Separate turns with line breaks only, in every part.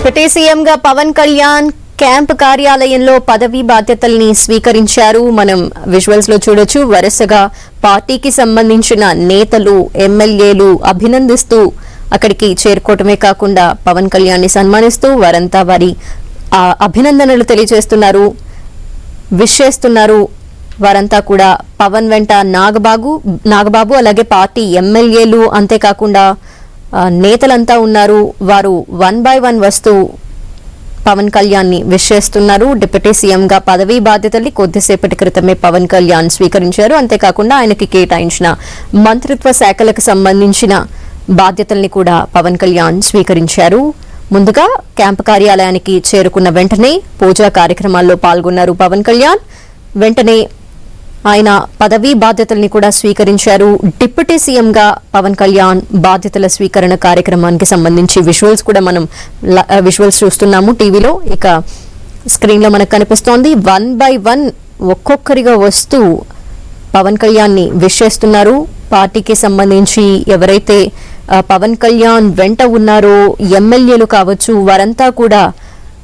Deputy సీఎంగా Pawan Kalyan camp కార్యాలయంలో పదవీ బాధ్యతల్ని స్వీకరించారు. మనం విజువల్స్ లో చూడొచ్చు. వరుసగా పార్టీకి సంబంధించిన నేతలు, ఎమ్మెల్యేలు అభినందిస్తూ అక్కడికి చేరుకోవటమే కాకుండా పవన్ కళ్యాణ్ ని సన్మానిస్తూ వారంతా వారి అభినందనలు తెలియజేస్తున్నారు, విష్ చేస్తున్నారు. వారంతా కూడా పవన్ వెంట నాగబాబు అలాగే పార్టీ ఎమ్మెల్యేలు అంతేకాకుండా నేతలంతా ఉన్నారు. వారు 1 by 1 వస్తూ పవన్ కళ్యాణ్ ని విష్ చేస్తున్నారు. డిప్యూటీ సీఎం గా పదవీ బాధ్యతల్ని కొద్దిసేపటి క్రితమే పవన్ కళ్యాణ్ స్వీకరించారు. అంతేకాకుండా ఆయనకి కేటాయించిన మంత్రిత్వ శాఖలకు సంబంధించిన బాధ్యతల్ని కూడా పవన్ కళ్యాణ్ స్వీకరించారు. ముందుగా క్యాంపు కార్యాలయానికి చేరుకున్న వెంటనే పూజా కార్యక్రమాల్లో పాల్గొన్నారు పవన్ కళ్యాణ్. వెంటనే ఆయన పదవీ బాధ్యతల్ని కూడా స్వీకరించారు. డిప్యూటీ సీఎం గా పవన్ కళ్యాణ్ బాధ్యతల స్వీకరణ కార్యక్రమానికి సంబంధించి విజువల్స్ కూడా మనం విజువల్స్ చూస్తున్నాము టీవీలో. ఇక స్క్రీన్ లో మనకు కనిపిస్తోంది. 1 by 1 ఒక్కొక్కరిగా వస్తూ పవన్ కళ్యాణ్ ని విష్ చేస్తున్నారు. పార్టీకి సంబంధించి ఎవరైతే పవన్ కళ్యాణ్ వెంట ఉన్నారో ఎమ్మెల్యేలు కావచ్చు, వారంతా కూడా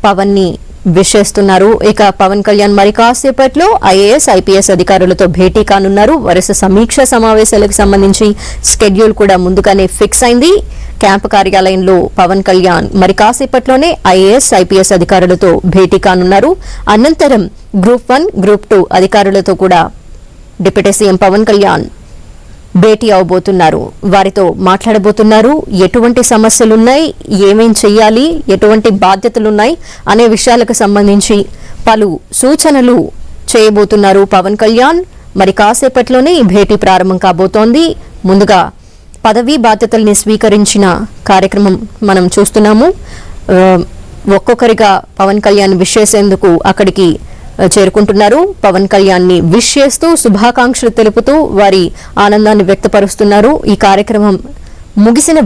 పవన్ ని విష్ చేస్తున్నారు. ఇక పవన్ కళ్యాణ్ మరి కాసేపట్లో ఐఏఎస్, ఐపీఎస్ అధికారులతో భేటీ కానున్నారు. వరుస సమీక్ష సమావేశాలకు సంబంధించి స్కెడ్యూల్ కూడా ముందుగానే ఫిక్స్ అయింది. క్యాంపు కార్యాలయంలో పవన్ కళ్యాణ్ మరి కాసేపట్లోనే ఐఏఎస్, ఐపీఎస్ అధికారులతో భేటీ కానున్నారు. అనంతరం గ్రూప్ 1, గ్రూప్ 2 అధికారులతో కూడా డిప్యూటీ సీఎం పవన్ కళ్యాణ్ భేటీ అవబోతున్నారు. వారితో మాట్లాడబోతున్నారు. ఎటువంటి సమస్యలున్నాయి, ఏమేం చెయ్యాలి, ఎటువంటి బాధ్యతలున్నాయి అనే విషయాలకు సంబంధించి పలు సూచనలు చేయబోతున్నారు పవన్ కళ్యాణ్. మరి కాసేపట్లోనే ఈ భేటీ ప్రారంభం కాబోతోంది. ముందుగా పదవీ బాధ్యతల్ని స్వీకరించిన కార్యక్రమం మనం చూస్తున్నాము. ఒక్కొక్కరిగా పవన్ కళ్యాణ్ విష్ చేసేందుకు అక్కడికి చేరుకుంటున్నారు. పవన్ కళ్యాణ్ ని విష్ చేస్తూ శుభాకాంక్షలు తెలుపుతూ వారి ఆనందాన్ని వ్యక్తపరుస్తున్నారు. ఈ కార్యక్రమం ముగిసిన